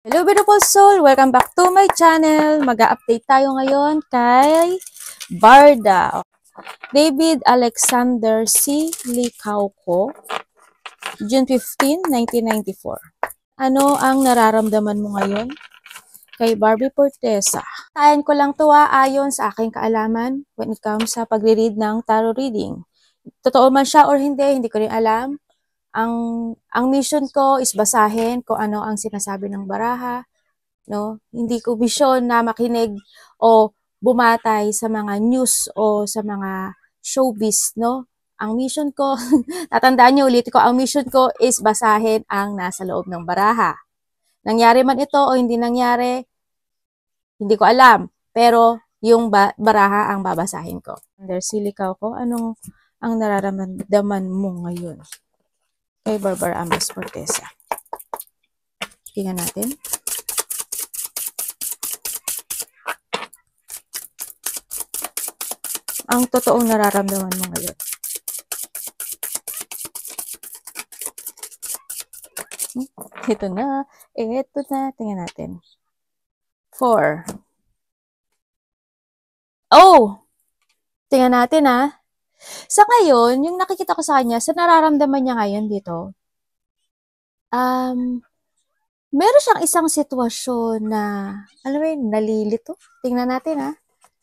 Hello beautiful soul! Welcome back to my channel. Mag-update tayo ngayon kay Barda. David Alexander C. Licauco, June 15, 1994. Ano ang nararamdaman mo ngayon kay Barbie Portesa? Tayan ko lang to ayon sa aking kaalaman when it comes sa pagre-read ng tarot reading. Totoo man siya or hindi ko rin alam. Ang mission ko is basahin kung ano ang sinasabi ng baraha, no? Hindi ko bisyon na makinig o bumatay sa mga news o sa mga showbiz, no? Ang mission ko, tatandaan niyo ulit ko, ang mission ko is basahin ang nasa loob ng baraha. Nangyari man ito o hindi nangyari, hindi ko alam. Pero yung baraha ang babasahin ko. Under silikaw ko, anong ang nararamdaman mo ngayon kay Barbara Amas Portesa? Tingnan natin. Ang totoong nararamdaman mo ngayon. Ito na. Tingnan natin. 4. Oh! Tingnan natin Sa ngayon, yung nakikita ko sa kanya, sa nararamdaman niya ngayon dito, meron siyang isang sitwasyon na, alam mo yun, nalilito. Tingnan natin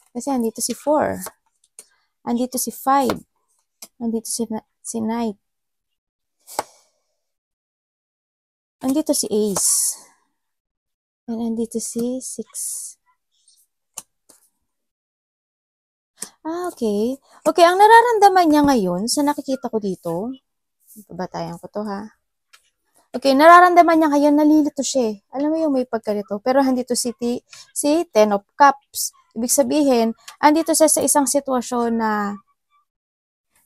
Kasi andito si 4. Andito si 5. Andito si Knight. Andito si Ace. And andito si 6. Okay. Okay, ang nararamdaman niya ngayon, sa nakikita ko dito, babatayan ko to Okay, nararamdaman niya ngayon, nalilito siya. Alam mo yung may pagkalito. Pero andito si 10 of Cups. Ibig sabihin, andito siya sa isang sitwasyon na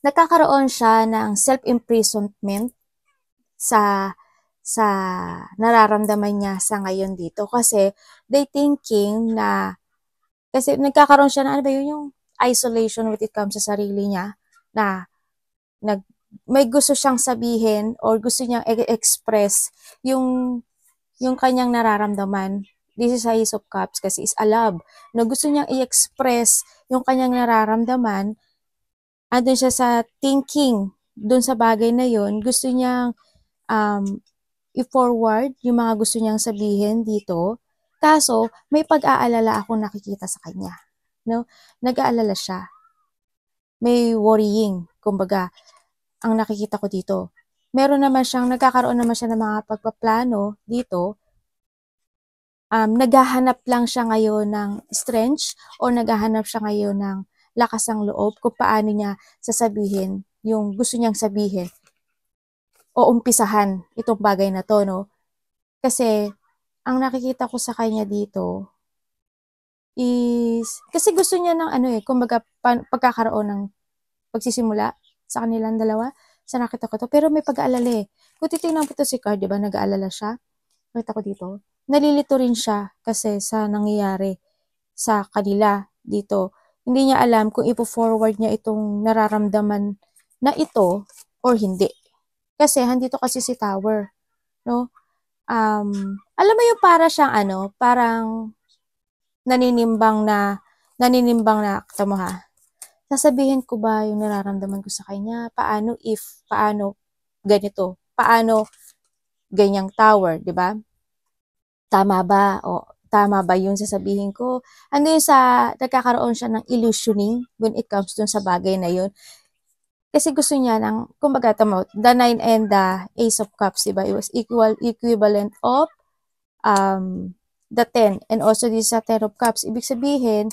nagkakaroon siya ng self-imprisonment sa nararamdaman niya sa ngayon dito. Kasi they thinking na, kasi nagkakaroon siya na, ano ba yun, yung isolation when it comes sa sarili niya, na may gusto siyang sabihin or gusto niyang express yung kanyang nararamdaman. This is Ace of Cups kasi is a love. Na gusto niyang i-express yung kanyang nararamdaman. Andun siya sa thinking, dun sa bagay na yun. Gusto niyang i-forward yung mga gusto niyang sabihin dito. Kaso, may pag-aalala akong nakikita sa kanya. No? Nag-aalala siya. May worrying, kumbaga, ang nakikita ko dito. Nagkakaroon naman siya ng mga pagpaplano dito. Naghahanap lang siya ngayon ng strength o naghahanap siya ngayon ng lakas ng loob kung paano niya sasabihin yung gusto niyang sabihin o umpisahan itong bagay na to, no? Kasi, ang nakikita ko sa kanya dito is, kasi gusto niya ng kumbaga, pagkakaroon ng pagsisimula sa kanilang dalawa, sa nakita ko to, pero may pag-aalala Kung titingnan ko to si Card, diba, nag-aalala siya, nakita ko dito, nalilito rin siya kasi sa nangyayari sa kanila dito. Hindi niya alam kung ipo-forward niya itong nararamdaman na ito or hindi. Kasi handito kasi si Tower, no? Alam mo yung para siyang parang naninimbang na, kita mo sasabihin ko ba yung nararamdaman ko sa kanya? Paano ganito? Paano ganyang tower, di ba? Tama ba? O tama ba yung sasabihin ko? Nagkakaroon siya ng illusioning when it comes dun sa bagay na yun. Kasi gusto niya ng, kumbaga, the 9 and the Ace of Cups, diba? It was equivalent of the 10 and also this sa 10 of Cups. Ibig sabihin,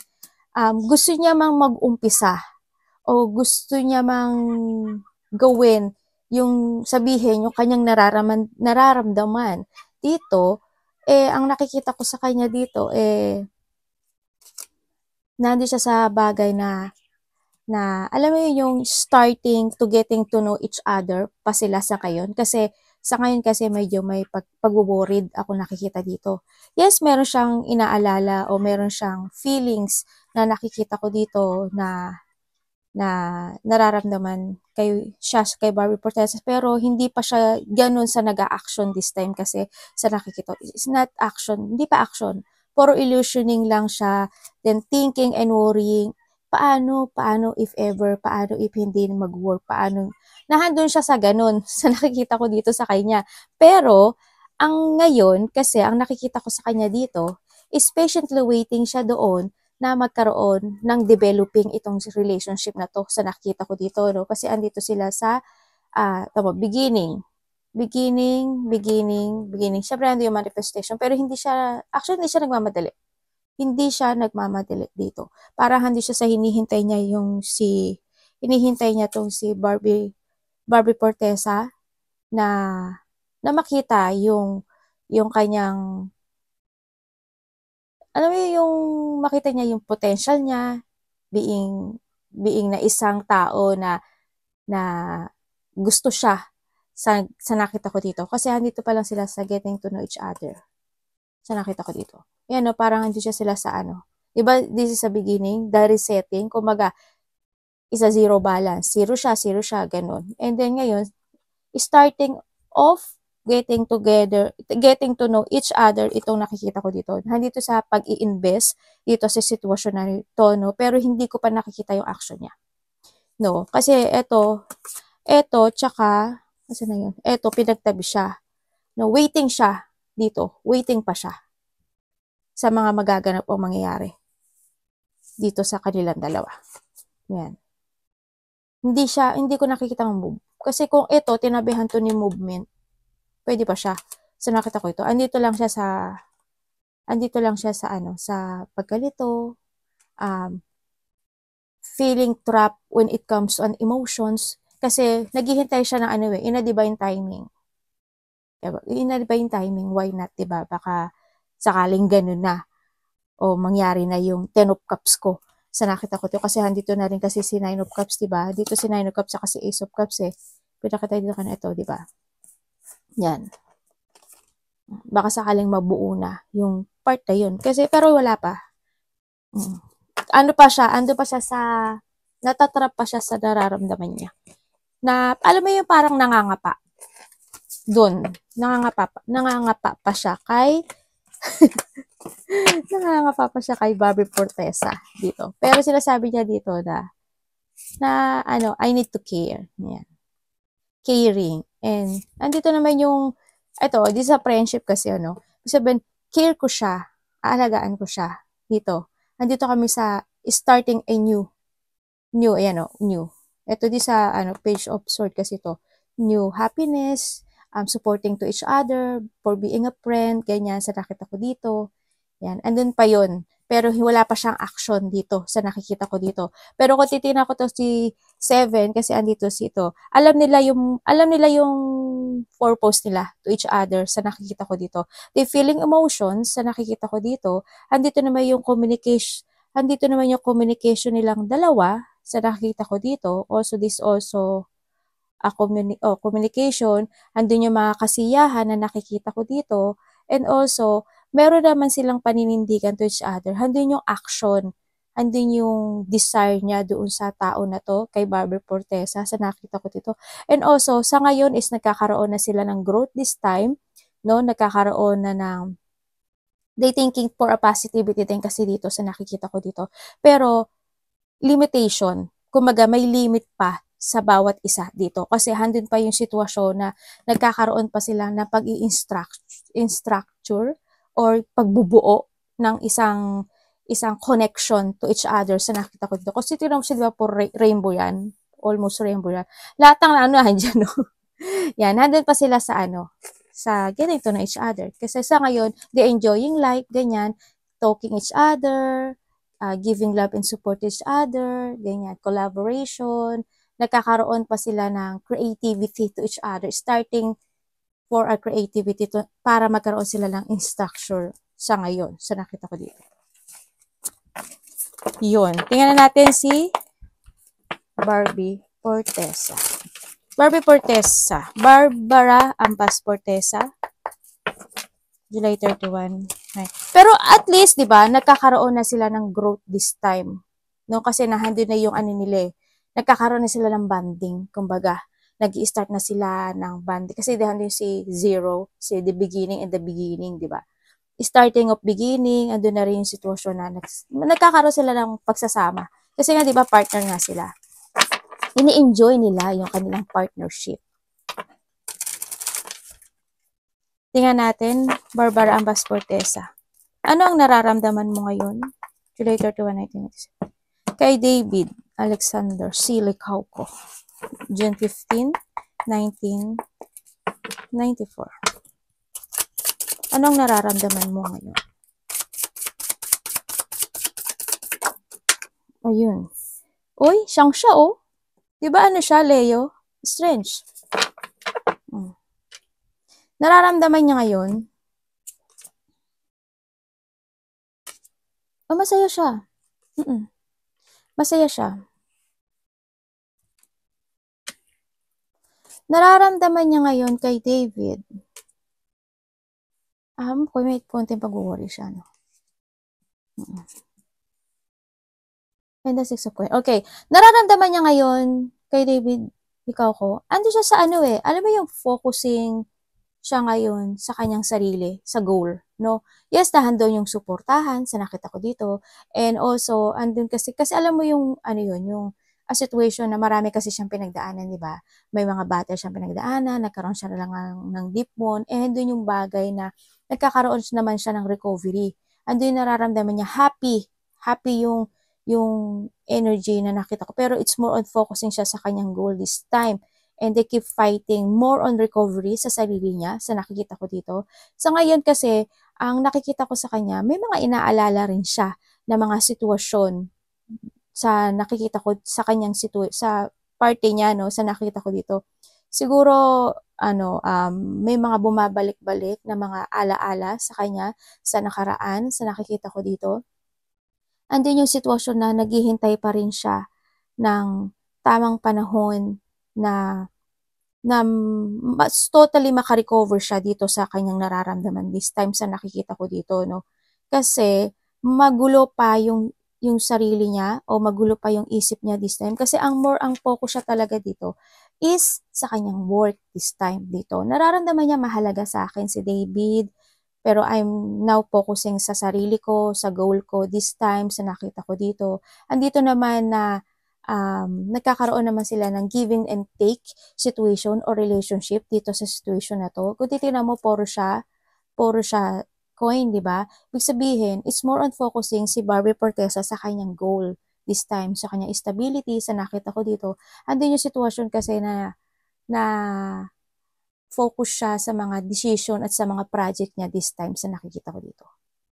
gusto niya mang mag-umpisa o gusto niya mang gawin yung sabihin, yung kanyang nararamdaman dito, ang nakikita ko sa kanya dito, nandun siya sa bagay na alam mo yung starting to getting to know each other pa sila sa ngayon. Kasi sa ngayon kasi medyo may pag-worried ako nakikita dito. Yes, meron siyang inaalala o meron siyang feelings na nakikita ko dito na na nararamdaman kay Barbie Fortesa, pero hindi pa siya ganun sa nag-a-action this time kasi sa nakikita. It's not action, hindi pa action. Puro illusioning lang siya, then thinking and worrying, paano if ever, paano if hindi mag-work, paano, nahandun siya sa ganun, sa nakikita ko dito sa kanya. Pero, ang ngayon, kasi ang nakikita ko sa kanya dito, is patiently waiting siya doon na magkaroon ng developing itong relationship na to sa nakita ko dito, no? Kasi andito sila sa beginning. Siyempre, ando yung manifestation, pero hindi siya nagmamadali. Hindi siya nagmamadali dito. Parang hindi siya sa hinihintay niya tong si Barbie Fortesa na makita yung kanyang, alam mo yung makita niya yung potential niya, being na isang tao na gusto siya sa nakita ko dito. Kasi andito pa lang sila sa getting to know each other. Sa nakita ko dito. Yan, no, parang andito sila sa diba, this is a beginning, the resetting, kumaga, is a zero balance. Zero siya, ganun. And then ngayon, starting off, getting to know each other, itong nakikita ko dito. Nandito sa pag-i-invest dito sa sitwasyon na ito, no? Pero hindi ko pa nakikita yung action niya. No? Kasi eto, tsaka, kasi na yun, eto, pinagtabi siya. No? Waiting siya dito. Waiting pa siya sa mga magaganap o mangyayari dito sa kanilang dalawa. Yan. Hindi ko nakikita ang move. Kasi kung ito, tinabihan to ni movement, pwede pa siya. So, nakita ko ito. Andito lang siya sa pagkalito, feeling trapped when it comes on emotions. Kasi, naghihintay siya ng in a divine timing. Diba? In a divine timing, why not, diba? Baka sakaling ganun na. O mangyari na yung 10 of Cups ko. Sa nakita ko ito. Kasi andito na rin kasi si 9 of Cups, diba? Dito si 9 of Cups, saka si Ace of Cups eh. Pinakita dito ka na ito, diba? Yan. Baka sakaling mabuo na yung part na yun. Kasi, pero wala pa. Ando pa siya natatrap pa siya sa nararamdaman niya. Na, alam mo yung parang nangangapa. Doon. Nangangapa pa siya kay Barbie Fortesa dito. Pero sinasabi niya dito na I need to care. Yan. Caring. And, andito naman yung, di sa friendship kasi, sabihin, care ko siya, aalagaan ko siya, dito. Andito kami sa starting a new. Ito di sa, page of sword kasi to. New happiness, supporting to each other, for being a friend, ganyan, sa nakita ko dito. Yan, andun pa yon. Pero wala pa siyang action dito sa nakikita ko dito. Pero kung titingnan ko to si 7 kasi andito si ito. Alam nila yung purpose nila to each other sa nakikita ko dito. They feeling emotions sa nakikita ko dito. Andito naman yung communication nilang dalawa sa nakikita ko dito. Also a communication. Andun yung mga kasiyahan na nakikita ko dito. And also, meron naman silang paninindigan to each other. Handun yung action. Handun yung desire niya doon sa tao na to, kay Barbie Fortesa, sa nakita ko dito. And also, sa ngayon is nagkakaroon na sila ng growth this time. No? Nagkakaroon na ng they thinking for a positivity din kasi dito sa nakikita ko dito. Pero, limitation. Kumaga, may limit pa sa bawat isa dito. Kasi handun pa yung sitwasyon na nagkakaroon pa sila ng pag-i-structure or pagbubuo ng isang connection to each other sa nakita ko dito. Kasi tinawag siya, diba, po rainbow yan. Almost rainbow yan. Lahat ng andyan, no? Yan, nandun pa sila sa sa getting to know each other. Kasi sa ngayon, they enjoying life, ganyan, talking each other, giving love and support each other, ganyan, collaboration, nagkakaroon pa sila ng creativity to each other, starting for a creativity para magkaroon sila ng structure sa ngayon, sa nakita ko dito. Yun. Tingnan natin si Barbie Fortesa. Barbara Ampas Fortesa. July 31. Pero at least, di ba, nagkakaroon na sila ng growth this time. No? Kasi nandun na yung nila nagkakaroon na sila ng bonding. Kumbaga, nag-i-start na sila ng bonding. Kasi dahan yung si zero, si the beginning and the beginning, di ba? Starting of beginning, andun na rin yung sitwasyon na nagkakaroon sila ng pagsasama. Kasi nga, di ba, partner nga sila. Ini-enjoy nila yung kanilang partnership. Tingnan natin, Barbara Ambas Cortesa. Ano ang nararamdaman mo ngayon? July 31, 1997. Kay David Alexander C. Licauco. June 15, 1994. Anong nararamdaman mo ngayon? Ayun. Uy, siyang siya, oh. Diba ano siya, Leo? Strange. Nararamdaman niya ngayon. Oh, masaya siya. Masaya siya. Nararamdaman niya ngayon kay David. Kung may konting pag-worry siya, no? And the 6 of coins. Okay. Nararamdaman niya ngayon kay David, ikaw ko, ando siya sa ano eh. Alam mo yung focusing siya ngayon sa kanyang sarili, sa goal, no? Yes, nahandon yung suportahan sa nakita ko dito. And also, andun kasi alam mo yung, ano yun, yung a situation na marami kasi siyang pinagdaanan, di ba? May mga battle siyang pinagdaanan, nagkaroon siya na lang ng deep wound, and andun yung bagay na nagkakaroon naman siya ng recovery. Andun yung nararamdaman niya, happy yung energy na nakita ko. Pero it's more on focusing siya sa kanyang goal this time. And they keep fighting more on recovery sa sarili niya, sa nakikita ko dito. Sa ngayon kasi, ang nakikita ko sa kanya, may mga inaalala rin siya na mga sitwasyon sa nakikita ko sa kanyang sa party niya, no, sa nakita ko dito. Siguro, may mga bumabalik-balik na mga alaala sa kanya, sa nakaraan, sa nakikita ko dito. Andun yung sitwasyon na naghihintay pa rin siya ng tamang panahon na mas totally makarecover siya dito sa kanyang nararamdaman this time sa nakikita ko dito, no? Kasi magulo pa yung sarili niya o magulo pa yung isip niya this time kasi ang focus siya talaga dito is sa kanyang work this time dito. Nararamdaman niya mahalaga sa akin si David, pero I'm now focusing sa sarili ko, sa goal ko this time sa nakita ko dito. Andito naman na nagkakaroon naman sila ng giving and take situation or relationship dito sa situation na to. Kung titignan mo, puro siya coin, di ba? Ibig sabihin, it's more on focusing si Barbie Portesa sa kanyang goal this time, sa kanyang stability, sa nakita ko dito. Andun yung sitwasyon kasi na focus siya sa mga decision at sa mga project niya this time sa nakikita ko dito.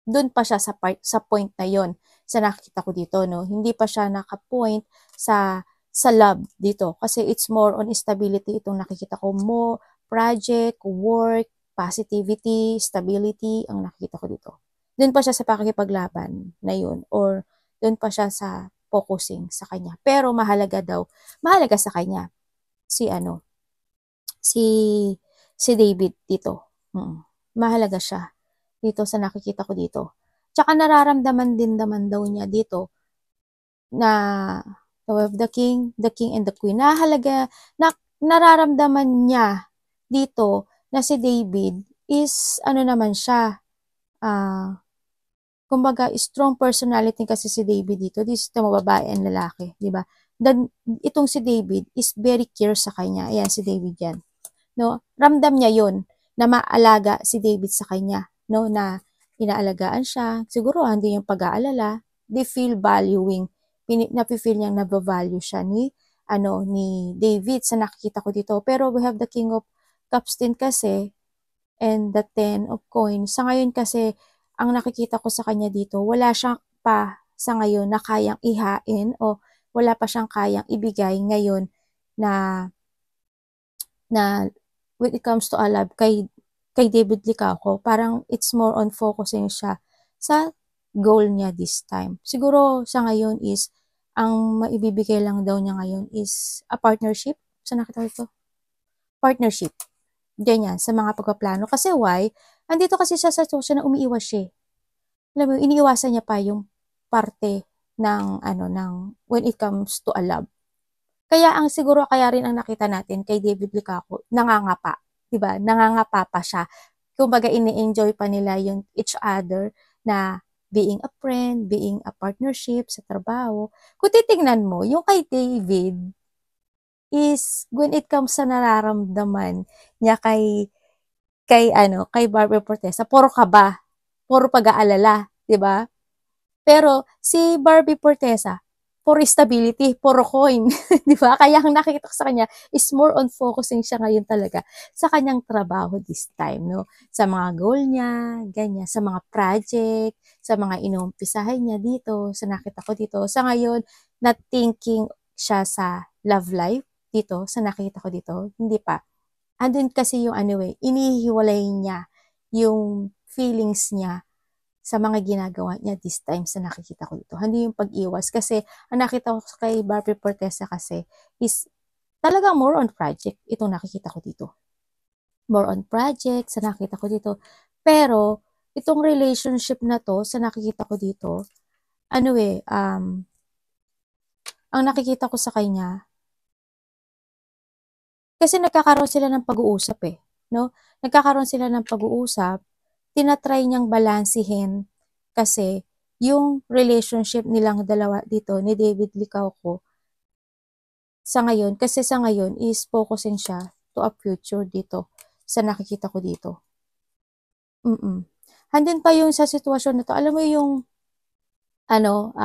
Doon pa siya sa point na yon sa nakikita ko dito, no? Hindi pa siya naka-point sa love dito kasi it's more on stability itong nakikita ko mo, project, work, positivity, stability ang nakikita ko dito. Doon pa siya sa pakikipaglaban na yun or doon pa siya sa focusing sa kanya. Pero mahalaga sa kanya si David dito. Mahalaga siya dito sa nakikita ko dito. Tsaka nararamdaman din naman daw niya dito na the king and the queen. Nararamdaman niya dito na si David is naman siya, kumbaga strong personality kasi si David dito. This is babae and lalaki, di ba? Itong si David is very care sa kanya. Ayan, si David yan. No? Ramdam niya yon na maalaga si David sa kanya. No? Na inaalagaan siya. Siguro, hindi yung pag-aalala. They feel valuing. Napifeel niyang nabavalue siya ni David sa nakikita ko dito. Pero we have the King of Cups din kasi and the 10 of Coins. Sa ngayon kasi, ang nakikita ko sa kanya dito, wala siyang pa sa ngayon na kayang ihain o wala pa siyang kayang ibigay ngayon na when it comes to a love kay David Licauco, parang it's more on focusing siya sa goal niya this time. Siguro sa ngayon is, ang maibibigay lang daw niya ngayon is a partnership. Saan nakita ito? Partnership. Ganyan, sa mga pagpaplano. Kasi why? Andito kasi siya sa sitwasyon na umiiwas siya. Alam mo, iniiwasan niya pa yung parte ng when it comes to a love. Kaya ang siguro kaya rin ang nakita natin kay David Licaco, nangangapa, 'di ba? Nangangapa pa siya. Kumbaga ini-enjoy pa nila yung each other na being a friend, being a partnership sa trabaho. Kung titingnan mo, yung kay David is when it comes sa nararamdaman niya kay Barbie Fortesa, puro kaba, puro pag-aalala, 'di ba? Pero si Barbie Fortesa, puro stability, puro coin, 'di ba? Kaya ang nakikita ko sa kanya is more on focusing siya ngayon talaga sa kanyang trabaho this time, no? Sa mga goal niya, ganyan, sa mga project, sa mga inuumpisahan niya dito, sa nakita ko dito. Sa ngayon, not thinking siya sa love life dito, sa nakita ko dito, hindi pa. Andun kasi yung ano eh, inihiwalay niya yung feelings niya sa mga ginagawa niya this time sa nakikita ko dito. Hindi yung pag-iwas. Kasi ang nakita ko kay Barbie Fortesa kasi is talagang more on project itong nakikita ko dito. More on project sa nakita ko dito. Pero itong relationship na to sa nakikita ko dito, ano eh, ang nakikita ko sa kanya, kasi nagkakaroon sila ng pag-uusap eh. No? Nagkakaroon sila ng pag-uusap, tinatry niyang balansihin kasi yung relationship nilang dalawa dito ni David Licauco sa ngayon, kasi sa ngayon is focusing siya to a future dito sa nakikita ko dito. Handin pa yung sa sitwasyon na to, alam mo yung ano,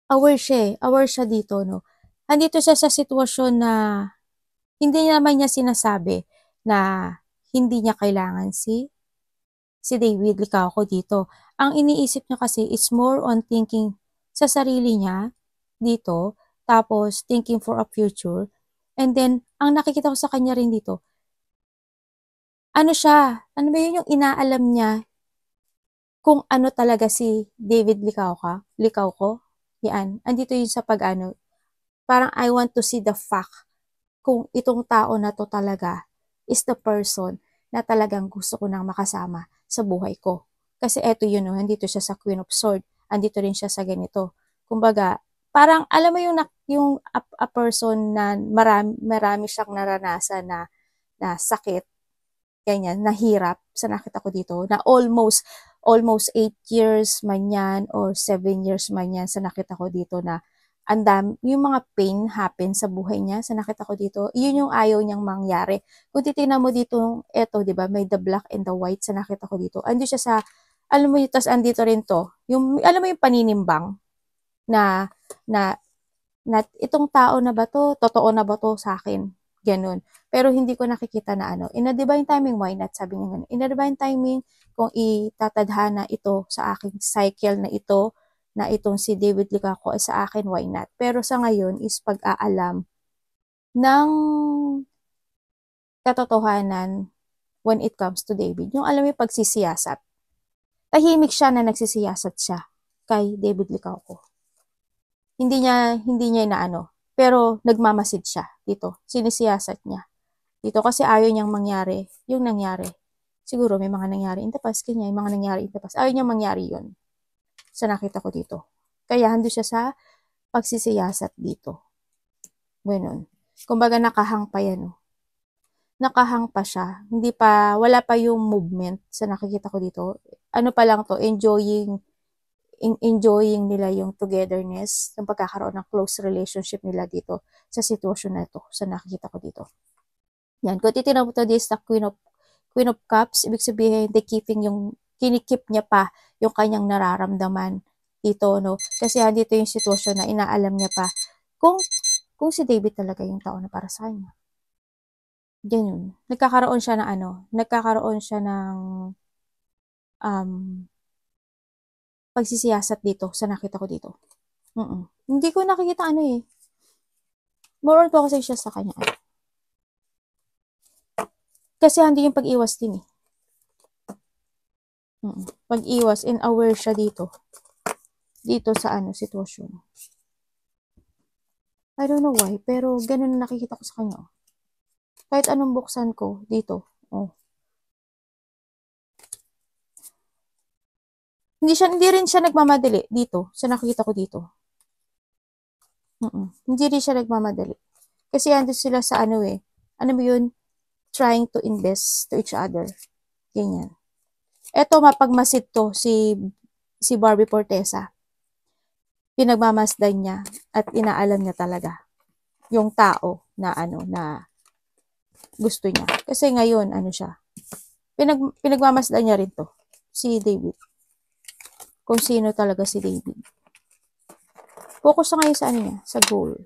aware siya dito, no? Andito siya sa sitwasyon na hindi naman niya sinasabi na hindi niya kailangan si David Licauco dito. Ang iniisip niya kasi is more on thinking sa sarili niya dito, tapos thinking for a future. And then, ang nakikita ko sa kanya rin dito, ano siya, ano ba yun yung inaalam niya kung ano talaga si David Licauco? Yan, andito yun sa pag-ano, parang I want to see the fact kung itong tao na to talaga is the person na talagang gusto ko nang makasama sa buhay ko. Kasi eto yun, no, nandito siya sa Queen of Swords, andito rin siya sa ganito. Kumbaga, parang alam mo yung a person na marami siyang naranasan na sakit, ganyan, nahirap sa nakita ko dito, na almost 8 years man yan or 7 years man yan sa nakita ko dito na yung mga pain happen sa buhay niya, sa nakita ko dito, yun yung ayaw niyang mangyari. Kung titingnan mo dito, eto, di ba, may the black and the white sa nakita ko dito. Ando siya sa, alam mo yun, tas andito rin to, yung, alam mo yung paninimbang na, na, na itong tao na ba to, totoo na ba to sa akin? Ganun. Pero hindi ko nakikita na ano, in a divine timing, why not? Sabi niya ganun. In a divine timing, kung itatadhana ito sa aking cycle na ito, na itong si David Licauco ay sa akin, why not? Pero sa ngayon is pag-aalam ng katotohanan when it comes to David. Yung alam mo yung pagsisiyasat. Tahimik siya na nagsisiyasat siya kay David Licauco. Hindi niya inaano. Pero nagmamasid siya dito. Sinisiyasat niya. Dito kasi ayaw niyang mangyari yung nangyari. Siguro may mga nangyari in the past kanya, yung mga nangyari in the past. Ayaw niyang mangyari yun sa nakita ko dito. Kaya hando siya sa pagsisiyasat dito. Ganun. Kumbaga nakahang pa yan. Oh. Nakahang pa siya. Wala pa yung movement sa nakikita ko dito. Ano pa lang to, enjoying nila yung togetherness, yung pagkakaroon ng close relationship nila dito sa sitwasyon na ito, sa nakikita ko dito. Yan, kung titignan mo to, this the Queen of Cups, ibig sabihin, kinikip niya pa yung kanyang nararamdaman dito, no? Kasi dito yung sitwasyon na inaalam niya pa kung si David talaga yung tao na para sa kanya. Ganyan. Nagkakaroon siya ng pagsisiyasat dito sa nakita ko dito. Hindi ko nakikita ano eh. More on focusing siya sa kanya. Kasi hindi yung pag-iwas din eh. Pag-iwas and aware siya dito. Dito sa sitwasyon. I don't know why, pero ganun na nakikita ko sa kanya. Kahit anong buksan ko dito. Oh. Hindi rin siya nagmamadali dito, sa nakikita ko dito. Hindi rin siya nagmamadali. Kasi andun sila sa ano eh. Ano mo yun? Trying to invest to each other. Ganyan. Eto, mapagmasid to si Barbie Fortesa. Pinagmamasdan niya at inaalam niya talaga yung tao na ano na gusto niya. Kasi ngayon, ano siya, pinagmamasdan niya rin to, si David. Kung sino talaga si David. Focus na ngayon sa ano niya, sa goal.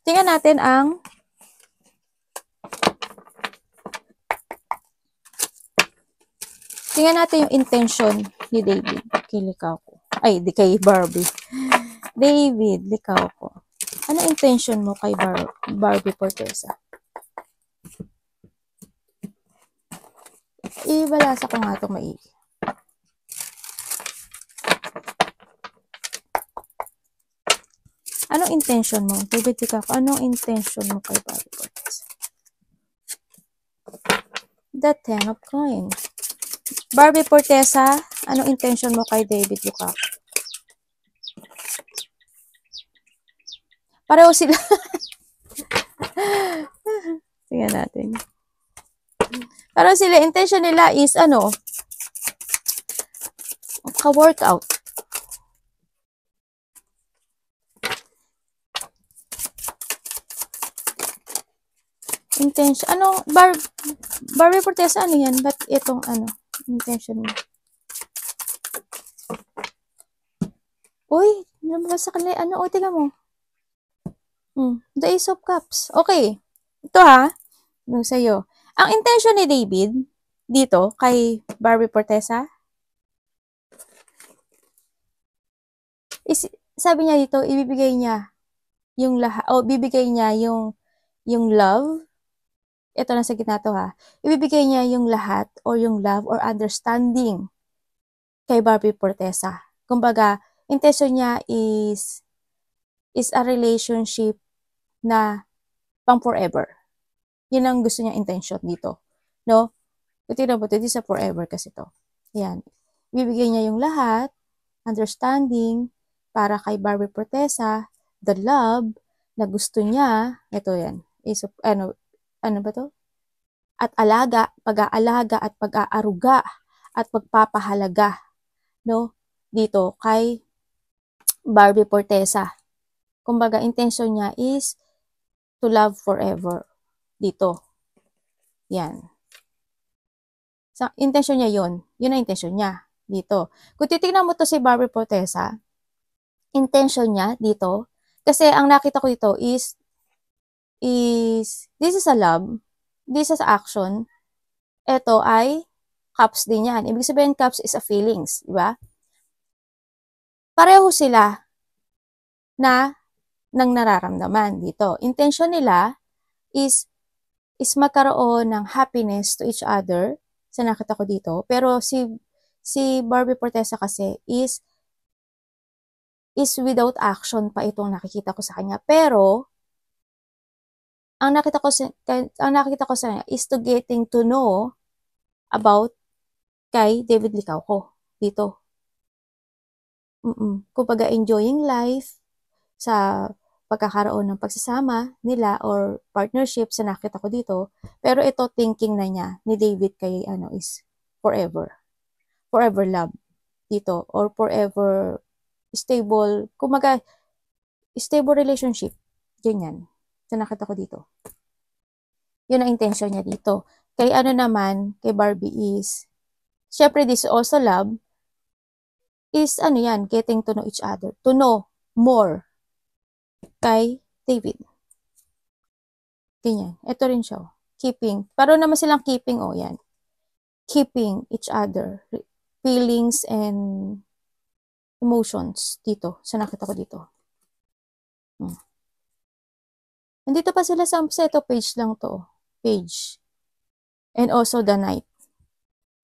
Tingnan natin yung intention ni David kay Licauco. Ay, di kay Barbie. David, Licauco. Ano intention mo kay Barbie Fortesa? Ibalasa ko nga itong maigi. Anong intention mo? David Licauco, anong intention mo kay Barbie Fortesa? The Ten of Coins. Barbie Fortesa, anong intention mo kay David Licauco? Pareho sila. Tingnan natin. Pareho sila, intention nila is ano? Ka-workout. Intention. Ano? Barbie Fortesa, ano yan? Ba't itong ano? Intention mo? Uy, lumabas sa kanila. Ano? O, tingnan mo. The Ace of Cups. Okay. Ito ha. Yung sa'yo. Ang intention ni David dito kay Barbie Fortesa is, sabi niya dito, ibibigay niya yung lahat, o bibigay niya yung love. Ito na sa gitna to ha. Ibibigay niya yung lahat or yung love or understanding kay Barbie Fortesa. Kumbaga, intention niya is a relationship na pang forever. Yun ang gusto niya intention dito. No? Tingnan mo, ito sa forever kasi to. Yan. Ibibigay niya yung lahat, understanding, para kay Barbie Fortesa, the love na gusto niya, ito yan, is, ano ba to? At alaga, pag-aalaga at pag-aaruga at pagpapahalaga, no? Dito kay Barbie Fortesa. Kumbaga, intention niya is to love forever. Dito. Yan. So, intention niya yun. Yun ang intention niya. Dito. Kung titignan mo to si Barbie Fortesa, intention niya dito, kasi ang nakita ko dito is this is a love, this is action, ito ay cups din yan. Ibig sabihin, cups is a feelings, di ba? Pareho sila na nang nararamdaman dito. Intention nila is magkaroon ng happiness to each other, sa nakita ko dito. Pero si Barbie Fortesa kasi is without action pa itong nakikita ko sa kanya. Pero ang nakita ko sa kanya is to getting to know about kay David Licauco dito. Kumbaga enjoying life sa pagkakaroon ng pagsasama nila or partnership sa nakita ko dito. Pero ito thinking na niya ni David kay ano is forever. Forever love dito or forever stable, kumbaga stable relationship. Ganyan. Sa nakita ko dito. Yun ang intention niya dito. Kay ano naman, kay Barbie is, syempre this also love, is ano yan, getting to know each other. To know more kay David. Ganyan. Ito rin siya. Keeping. Paano naman silang keeping, yan. Keeping each other. Feelings and emotions dito. Sa nakita ko dito. Nandito pa sila sa ito, page lang to. Page. And also the night.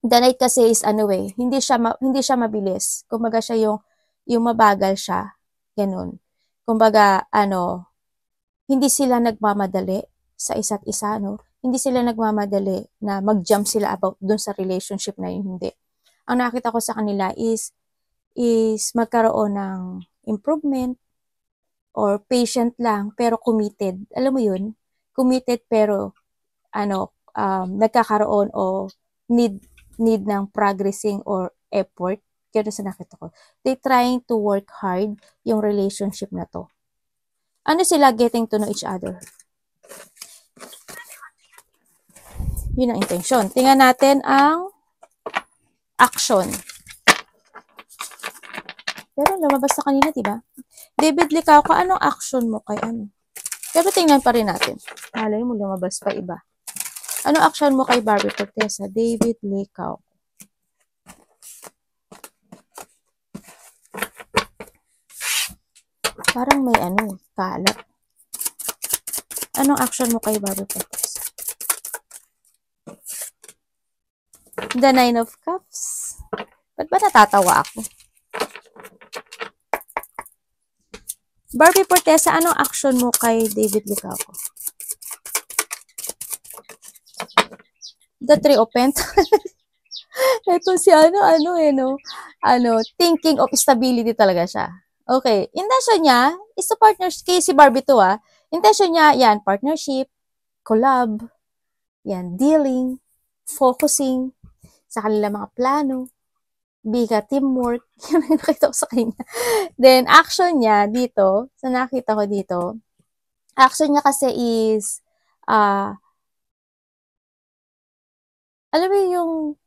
The night kasi is ano hindi siya mabilis. Kumbaga siya yung mabagal siya. Ganun. Kumbaga hindi sila nagmamadali sa isa't isa, no? Hindi sila nagmamadali na mag-jump sila about dun sa relationship na yun, hindi. Ang nakita ko sa kanila is magkaroon ng improvement or patient lang pero committed. Alam mo yun? Committed pero nagkakaroon o need ng progressing or effort. Kaya sa nakita ko. They trying to work hard yung relationship na to. Ano sila getting to know each other? Yun ang intention. Tingnan natin ang action. Pero lumabas na kanina, diba? David Licauco, anong action mo kay ano? Pero tingnan pa rin natin. Malay mo, lumabas pa iba. Anong action mo kay Barbie Fortesa? David Licauco. Parang may kalat. Anong action mo kay Barbie Fortesa? The Nine of Cups. Ba't ba natatawa ako? Barbie Fortesa, anong action mo kay David Licauco? The Three of Pentacles. Ito si thinking of stability talaga siya. Okay, intention niya is to partnership, kay si Barbie to intention niya, yan, partnership, collab, yan, dealing, focusing sa kanilang mga plano, biga teamwork, yun ang nakita ko sa kanya. Then, action niya dito, sa nakita ko dito, action niya kasi is, alam mo yung,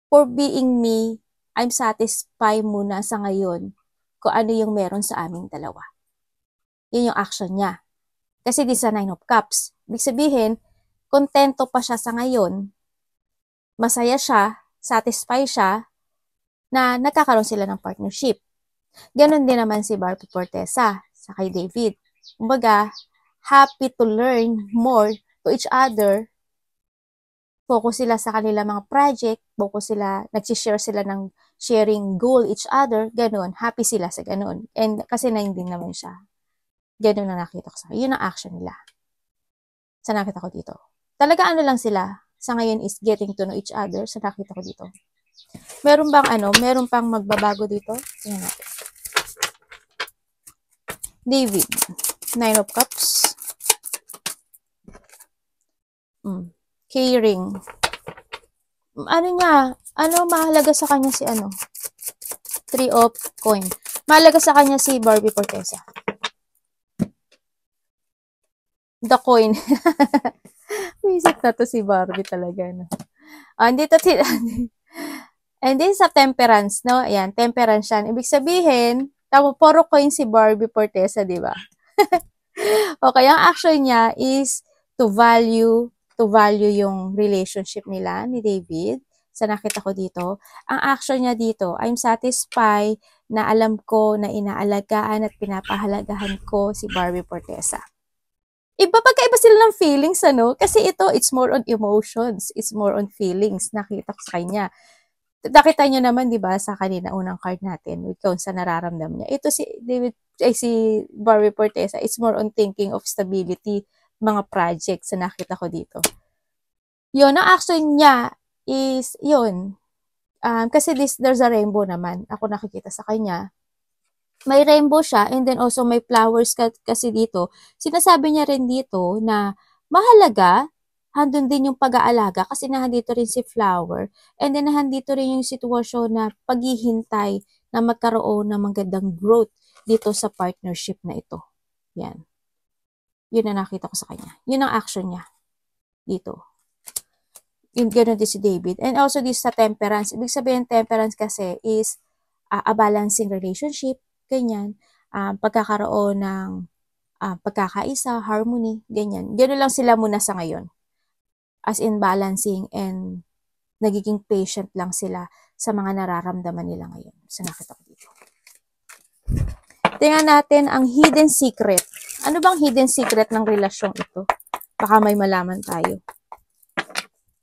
for being me, I'm satisfied muna sa ngayon kung ano yung meron sa aming dalawa. Yun yung action niya. Kasi di sa Nine of Cups. Ibig sabihin, kontento pa siya sa ngayon, masaya siya, satisfied siya, na nagkakaroon sila ng partnership. Ganon din naman si Barbie Fortesa sa kay David. Kumbaga, happy to learn more to each other. Focus sila sa kanila mga project, focus sila, nagsishare sila ng sharing goal each other, ganon. Happy sila sa ganon. And kasi nine din naman siya. Ganon na nakita ko sa kanya. Yun ang action nila. Sa nakita ko dito. Talaga lang sila sa ngayon is getting to know each other. Sa nakita ko dito. Meron pang magbabago dito? Tingnan natin. David, Nine of Cups. Caring. Mahalaga sa kanya si Three of Coin. Mahalaga sa kanya si Barbie Fortesa. The Coin. Visit na to si Barbie talaga, no? Dito and then sa Temperance, no? Ayan, Temperance yan. Ibig sabihin, puro coin si Barbie Fortesa, di ba? Okay, ang action niya is to value yung relationship nila ni David. Sa nakita ko dito, ang action niya dito, I'm satisfied na alam ko na inaalagaan at pinapahalagahan ko si Barbie Fortesa. Pagkaiba sila ng feelings, Kasi ito, it's more on emotions. It's more on feelings. Nakita ko sa kanya. Nakita niyo naman, di ba, sa kanina unang card natin, kung sa nararamdaman niya. Ito si Barbie Fortesa, it's more on thinking of stability, mga projects na nakita ko dito. Yun, ang action niya is, yun. Kasi there's a rainbow naman. Ako nakikita sa kanya. May rainbow siya, and then also may flowers kasi dito. Sinasabi niya rin dito na mahalaga, handun din yung pag-aalaga kasi nahandito rin si flower, and then nahandito rin yung sitwasyon na paghihintay na magkaroon ng magandang growth dito sa partnership na ito. Yan. Yun na nakita ko sa kanya. Yun ang action niya dito. Yung gano'n din si David. And also this sa Temperance. Ibig sabihin Temperance kasi is a balancing relationship, ganyan, pagkakaroon ng pagkakaisa, harmony, ganyan. Gano'n lang sila muna sa ngayon. As in balancing and nagiging patient lang sila sa mga nararamdaman nila ngayon. Sa nakita ko dito. Tingnan natin ang hidden secret. Ano bang hidden secret ng relasyong ito? Baka may malaman tayo.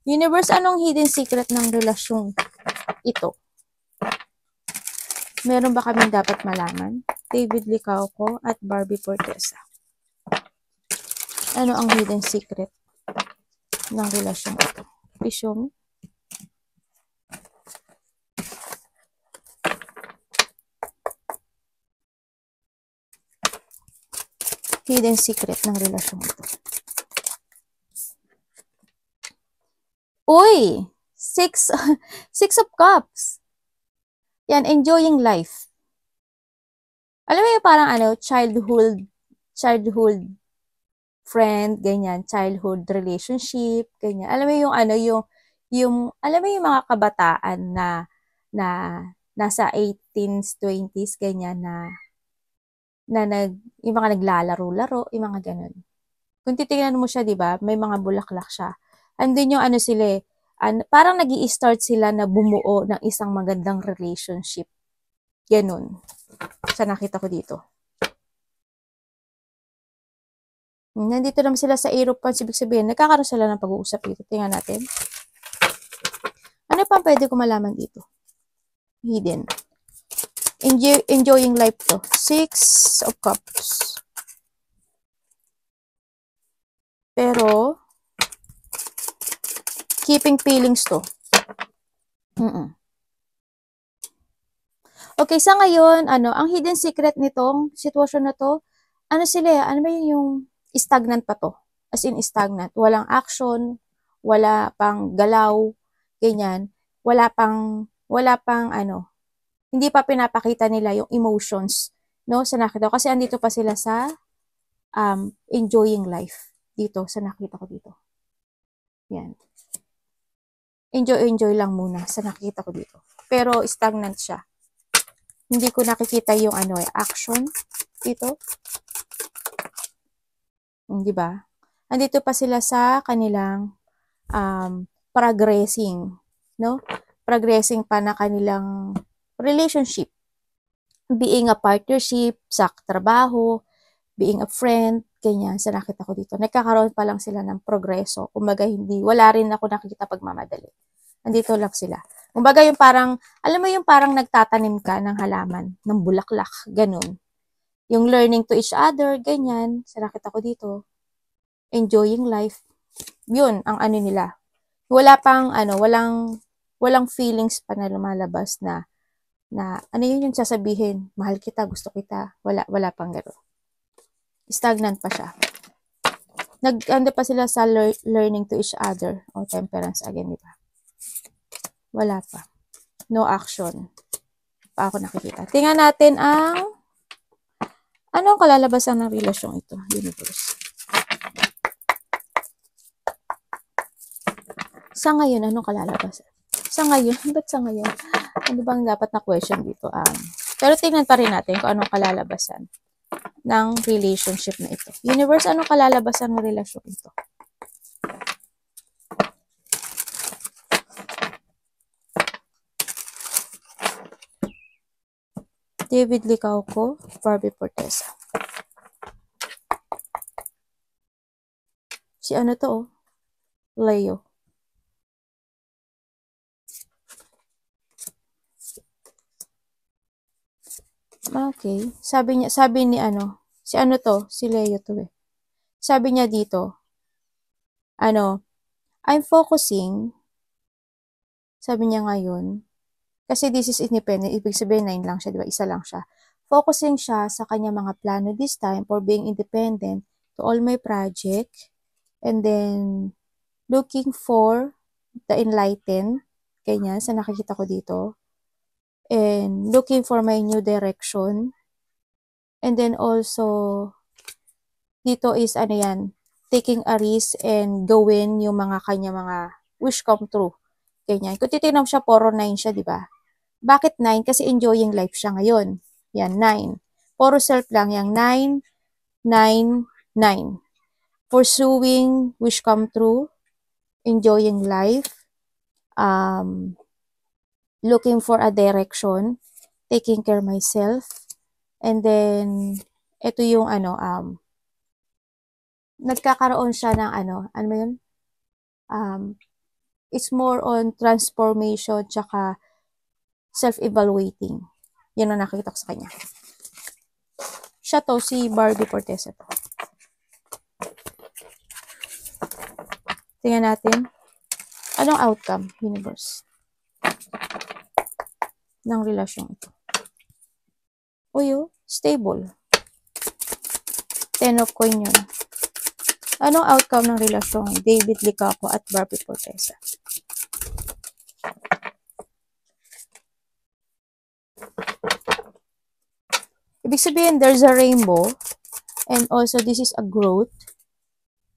Universe, anong hidden secret ng relasyong ito? Meron ba kaming dapat malaman? David Licauco at Barbie Fortesa. Ano ang hidden secret ng relasyon ito? Please show me. hidden secret ng relasyon ito. Uy! Six of Cups. Yan, enjoying life. Alam mo yung parang childhood friend, ganyan, childhood relationship, ganyan. Alam mo yung alam mo yung mga kabataan na nasa 18s, 20s, ganyan yung mga naglalaro-laro, yung mga ganun. Kung titingnan mo siya, di ba, may mga bulaklak siya. Andun yung sila, parang nag-i-start sila na bumuo ng isang magandang relationship. Ganun. Sa nakita ko dito. Nandito naman sila sa aeroplane, ibig sabihin, nagkakaroon sila ng pag-uusap dito. Tingnan natin. Ano pa pwede ko malaman dito? Hidden. Enjoying life to. 6 of Cups. Pero, keeping feelings to. Okay, sa ngayon, ang hidden secret nitong sitwasyon na to, ano ba yung stagnant pa to? As in stagnant. Walang action, wala pang galaw, ganyan. Wala pang hindi pa pinapakita nila yung emotions, no, sa nakita ko. Kasi andito pa sila sa enjoying life. Dito, sa nakita ko dito. Yan. Enjoy lang muna sa nakita ko dito. Pero stagnant siya. Hindi ko nakikita yung action dito. Di ba? Andito pa sila sa kanilang progressing, no? Progressing pa na kanilang relationship. Being a partnership, sa trabaho, being a friend, ganyan, sa nakita ko dito. Nagkakaroon pa lang sila ng progreso. Kumbaga, wala rin ako nakikita pagmamadali. Andito lang sila. Kumbaga, yung parang, alam mo yung parang nagtatanim ka ng halaman, ng bulaklak, ganun. Yung learning to each other, ganyan, sa nakita ko dito. Enjoying life. Yun, ang nila. Wala pang, walang feelings pa na lumalabas na yun yung sasabihin, mahal kita, gusto kita, wala pang gano'n. Stagnant pa siya. Pa sila sa learning to each other, o temperance again, di ba? Wala pa. No action. Pa ako nakikita. Tingnan natin anong kalalabasan ng relasyong ito, universe. Sa ngayon, anong kalalabasan? Sa ngayon, ba't sa ngayon? Ano bang dapat na question dito? Pero tingnan pa rin natin kung anong kalalabasan ng relationship na ito. Universe, anong kalalabasan ng relasyon ito? David Licauco, Barbie Portesa. Si to? Leo. Okay. Sabi ni si Leo to eh. Sabi niya dito, I'm focusing, sabi niya ngayon, kasi this is independent, ibig sabihin 9 lang siya, di ba? Isa lang siya. Focusing siya sa kanya mga plano this time for being independent to all my project, and then looking for the enlightened, ganyan, sa nakikita ko dito. And looking for my new direction. And then also, dito is taking a risk and gawin yung kanya mga wish come true. Ganyan. Kung titignan mo siya, 4 or 9 siya, di ba? Bakit 9? Kasi enjoying life siya ngayon. Yan, 9. Puro self lang, yung 9, 9, 9. Pursuing wish come true, enjoying life, looking for a direction, taking care myself, and then, ito yung nagkakaroon siya ng ano mo yun? It's more on transformation tsaka self-evaluating. Yan ang nakikita ko sa kanya. Siya to, si Barbie Portesa to. Tingnan natin. Anong outcome, universe, ng relasyon ito? Stable. Ten of Coin yun. Anong outcome ng relasyon? David Licaco at Barbie Fortesa. Ibig sabihin, there's a rainbow. And also, this is a growth.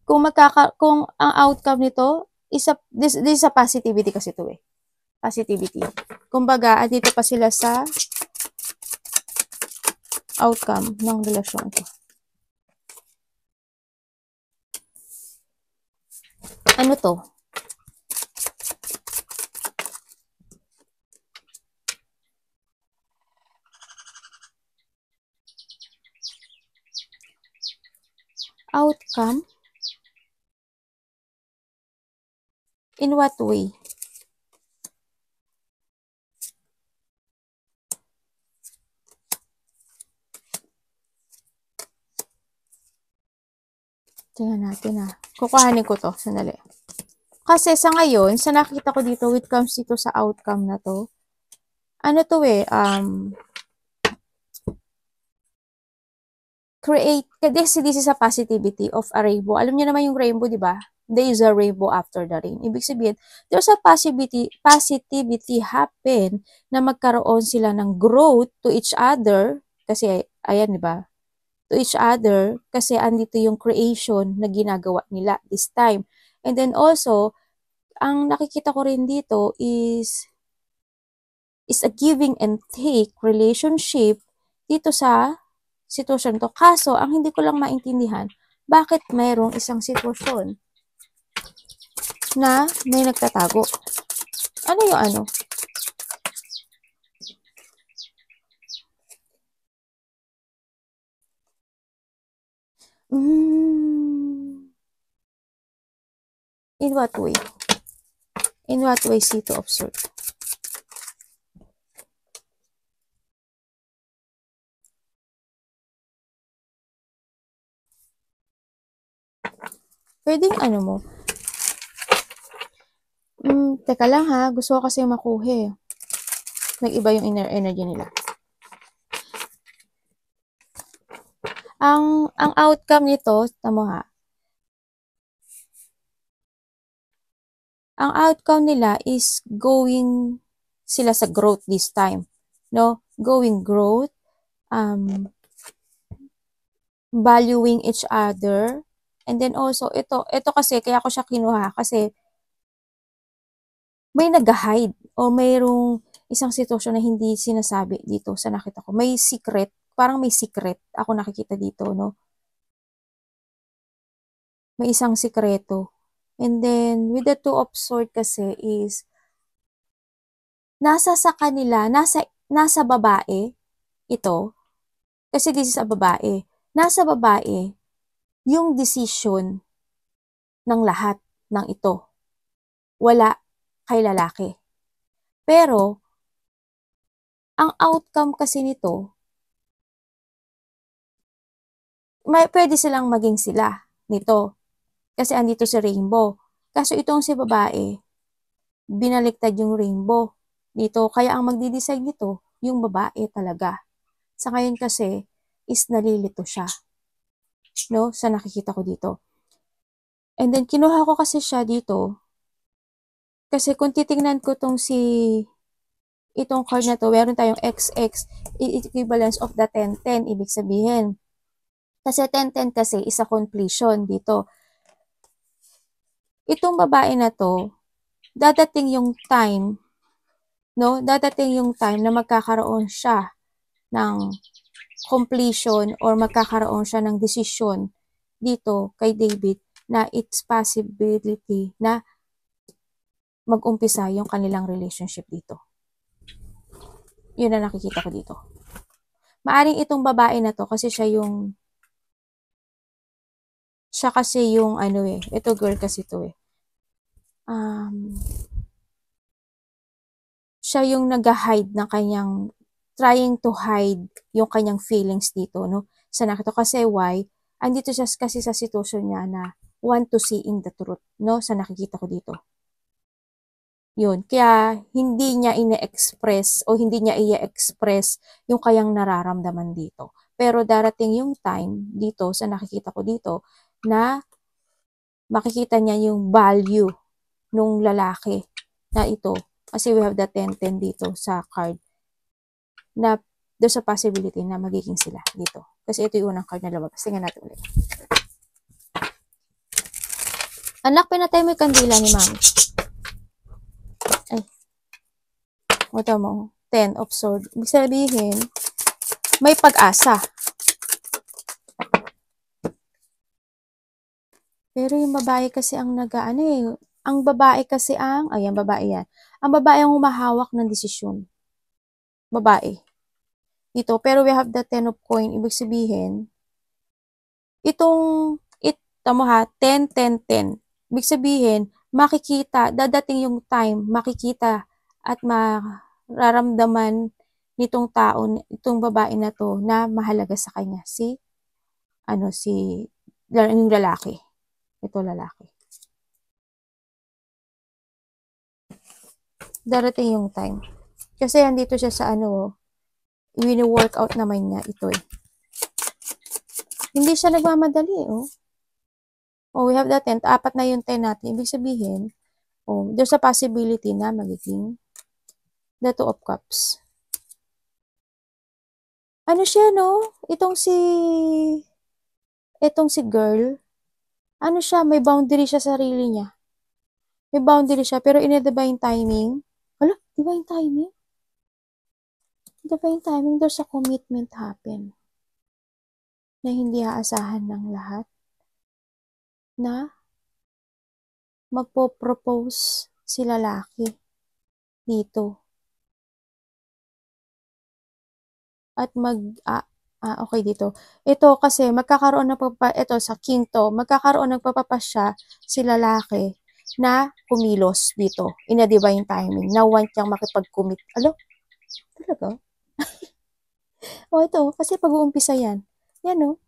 Kung ang outcome nito, this is a positivity kasi ito eh. Positivity. Kumbaga, dito pa sila sa outcome ng relasyon ko. Ano to? Outcome? In what way? Tingnan natin ha. Kukuhanin ko to. Sandali. Kasi sa ngayon, sa nakita ko dito, when it comes dito sa outcome na to, ano to eh, this is a positivity of a rainbow. Alam niyo naman yung rainbow, di ba? There is a rainbow after the rain. Ibig sabihin, there's a positivity happen na magkaroon sila ng growth to each other. Kasi, ayan, di ba? To each other. Kasi andito yung creation na ginagawa nila this time. And then also, ang nakikita ko rin dito is a giving and take relationship dito sa sitwasyon to. Kaso, ang hindi ko lang maintindihan, bakit mayroong isang sitwasyon na may nagtatago? Ano yung ano? In what way? In what way see to observe? Pwedeng ano mo? Teka lang ha. Gusto ko kasi makuha eh. Nag-iba yung inner energy nila. Ang outcome nito, tamo ha. Ang outcome nila is going sila sa growth this time. No? Going growth. Valuing each other. And then also, ito kasi, kaya ko siya kinuha kasi may nag-hide o mayroong isang sitwasyon na hindi sinasabi dito sa nakita ko. May secret, parang may secret ako nakikita dito, no? May isang sikreto. And then, with the Two of Swords kasi is, nasa sa kanila, nasa babae, ito, kasi this is a babae, nasa babae, yung decision ng lahat ng ito. Wala kay lalaki. Pero, ang outcome kasi nito, pwede silang maging sila nito. Kasi andito si rainbow. Kaso itong si babae, binaliktad yung rainbow dito. Kaya ang magdi-decide nito, yung babae talaga. Sa ngayon kasi, is nalilito siya. No? Sa nakikita ko dito. And then, kinuha ko kasi siya dito. Kasi kung titingnan ko itong card na to, meron tayong XX, equivalence of the 10-10, ibig sabihin. Kasi 10-10 kasi is a completion dito. Itong babae na to, dadating yung time, no? Dadating yung time na magkakaroon siya ng completion or magkakaroon siya ng decision dito kay David na it's possibility na mag-umpisa yung kanilang relationship dito. Yun na nakikita ko dito. Maaring itong babae na to kasi siya kasi yung ano eh, ito girl kasi to eh. Siya yung nag-hide ng kanyang, trying to hide yung kanyang feelings dito, no? Sa nakita kasi why? Andito siya kasi sa sitwasyon niya na want to see in the truth, no? Sa nakikita ko dito. Yun. Kaya, hindi niya ine-express o hindi niya i-express yung kayang nararamdaman dito. Pero darating yung time dito sa nakikita ko dito na makikita niya yung value nung lalaki na ito. Kasi we have the 10-10 dito sa card na there's a possibility na magiging sila dito. Kasi ito yung unang card na lumabas. Tingnan natin ulit. Anak, pinatay mo yung kandila ni ma'am. Ay. Wata mo. 10 of swords. Ibig sabihin, may pag-asa. Pero yung babae kasi ang nag-ano eh. Ang babae kasi ayan, babae yan. Ang babae ang humahawak ng desisyon. Babae. Dito. Pero we have the 10 of coin. Ibig sabihin, tamo ha, 10, 10, 10. Ibig sabihin, makikita, dadating yung time, makikita at mararamdaman nitong tao, itong babae na to, na mahalaga sa kanya. Yung lalaki. Ito lalaki. Darating yung time. Kasi andito siya sa wini-workout naman niya ito eh. Hindi siya nagmamadali oh. Oh, we have the 10. Apat na yung 10 natin. Ibig sabihin, there's a possibility na magiging the 2 of cups. Ano siya, no? Itong si girl, ano siya, may boundary siya sa sarili niya. May boundary siya, pero in a divine timing, divine timing? Divine timing, there's a commitment happen na hindi aasahan ng lahat na magpo-propose si lalaki dito. At okay dito. Ito kasi magkakaroon ito sa king to, magkakaroon ng papapasya si lalaki na kumilos dito in a divine timing na want niyang makipag-commit. Talaga? Ito, kasi pag-uumpisa yan. Yan o.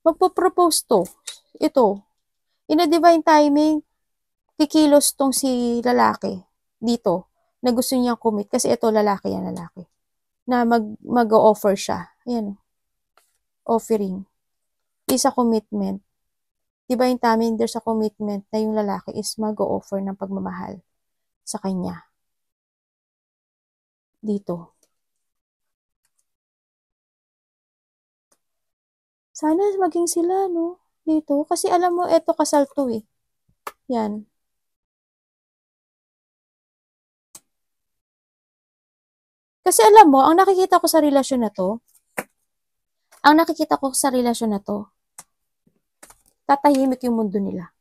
Magpo-propose to. Ito. In a divine timing, kikilos tong si lalaki dito na gusto niyang commit kasi ito lalaki yan, lalaki. Na mag-o-offer siya. Ayan. Offering. Is a commitment. Divine timing, there's a commitment na yung lalaki is mag-o-offer ng pagmamahal sa kanya. Dito. Sana maging sila, no? Dito. Kasi alam mo, eto kasal to eh. Yan. Kasi alam mo, ang nakikita ko sa relasyon na to, tatahimik yung mundo nila.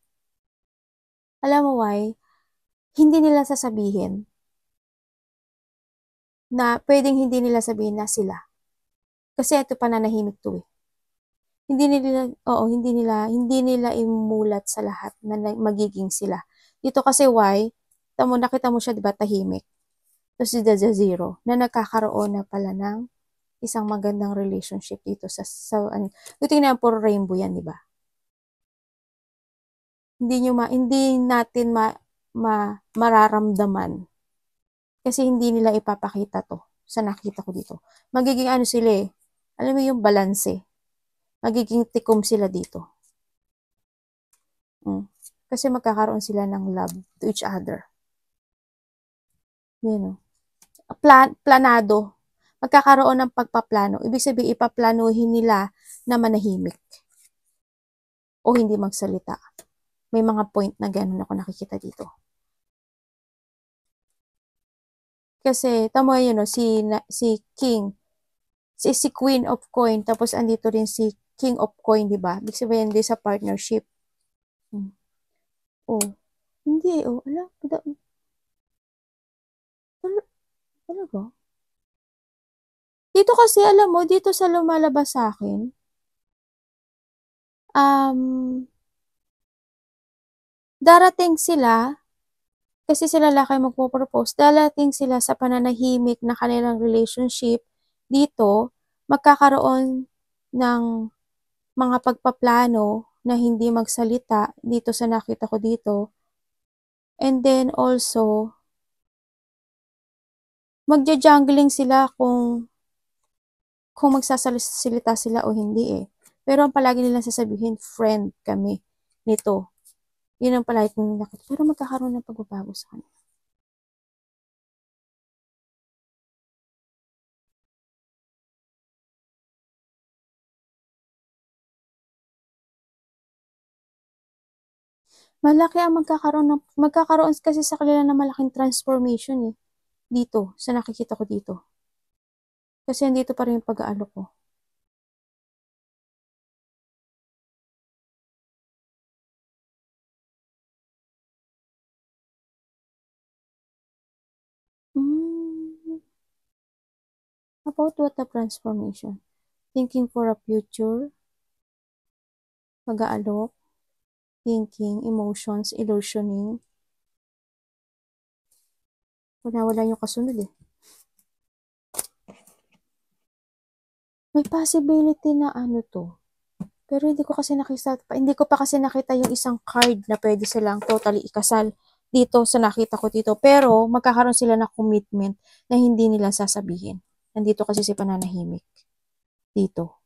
Alam mo why? Hindi nila sasabihin na pwedeng hindi nila sabihin na sila. Kasi ito pananahimik to eh. Hindi nila imulat sa lahat na magiging sila. Dito kasi why? Nakita mo siya, di ba, tahimik. Tapos si zero, na nagkakaroon na pala ng isang magandang relationship dito sa tingnan puro rainbow yan, di ba? Hindi natin mararamdaman. Kasi hindi nila ipapakita to sa nakita ko dito. Magiging sila eh. Alam mo yung balance eh. Magiging tikom sila dito. Kasi magkakaroon sila ng love to each other. Yan o. Planado. Magkakaroon ng pagpaplano. Ibig sabihin, ipaplanuhin nila na manahimik. O hindi magsalita. May mga point na ganun ako nakikita dito. Kasi, tamo yun o, si King, si Queen of Coin, tapos andito rin si King of Coin, di ba? Ibig sabihin, hindi sa partnership. Hindi, talaga? Dito kasi, alam mo, dito sa lumalabas sa akin, darating sila, kasi sila lalaki magpo-propose, darating sila sa pananahimik na kanilang relationship, dito, magkakaroon ng mga pagpaplano na hindi magsalita dito sa nakita ko dito, And then also, magja-jungling sila kung magsasalita sila o hindi eh. Pero ang palagi nilang sasabihin, friend kami nito. Yun ang palagi kong nakita. Pero magkakaroon ng pagbabago sa kanila. Malaki ang magkakaroon kasi sa kanila ng malaking transformation eh. Dito, sa nakikita ko dito. Kasi andito pa rin yung pag-aalok ko. Mm, about what the transformation? Thinking for a future, pag-aalok, thinking, emotions, illusioning. Wala yung kasunod eh. May possibility na ano to. Pero hindi ko pa kasi nakita yung isang card na pwede silang totally ikasal dito sa nakita ko dito. Pero magkakaroon sila ng commitment na hindi nila sasabihin. Nandito kasi si pananahimik. Dito.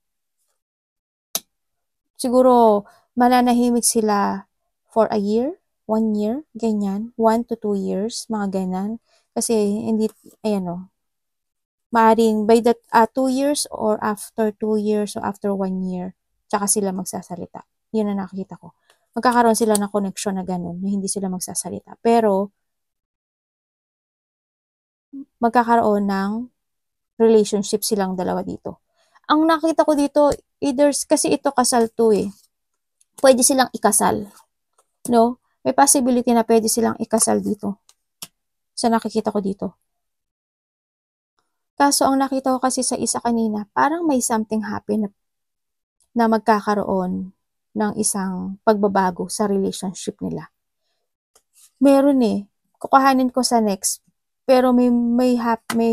Siguro mananahimik sila for a year, 1 year, ganyan. 1 to 2 years, mga ganyan. Kasi hindi, ayan o, maaring by that 2 years or after 2 years or after 1 year, tsaka sila magsasalita. Yun ang nakikita ko. Magkakaroon sila ng connection na ganun, na hindi sila magsasalita. Pero, magkakaroon ng relationship silang dalawa dito. Ang nakita ko dito, either, kasi ito kasal to eh. Pwede silang ikasal. No? May possibility na pwede silang ikasal dito. Sa nakikita ko dito. Kaso ang nakita ko kasi sa isa kanina, parang may something happen na magkakaroon ng isang pagbabago sa relationship nila. Meron eh. Kukuhanin ko sa next. Pero may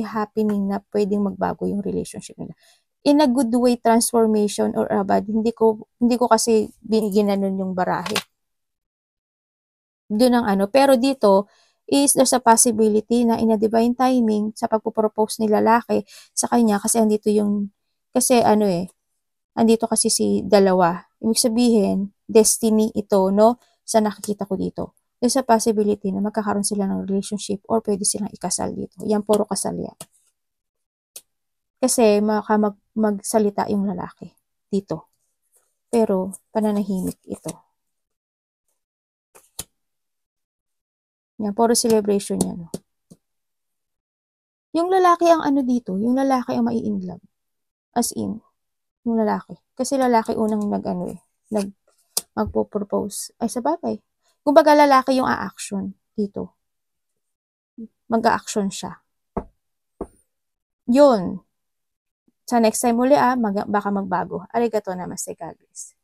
happening na pwedeng magbago yung relationship nila. In a good way, transformation or a bad, hindi ko kasi ginanon yung barahe. Doon ang ano. Pero dito, there's a possibility na in a divine timing sa pagpo-propose ni lalaki sa kanya kasi andito kasi si dalawa. Ibig sabihin, destiny ito, no? Sa nakikita ko dito. There's a possibility na magkakaroon sila ng relationship or pwede silang ikasal dito. Yan, puro kasal yan. Kasi magsalita yung lalaki dito. Pero, pananahimik ito. Yan, puro celebration yan. No? Yung lalaki ang ano dito, yung lalaki ang mai-inlove. As in, yung lalaki. Kasi lalaki unang magpo-propose. Ay, sabagay. Kumbaga lalaki yung a-action dito. Mag-a-action siya. Yun. Sa next time uli baka magbago. Arigato namaste, God bless.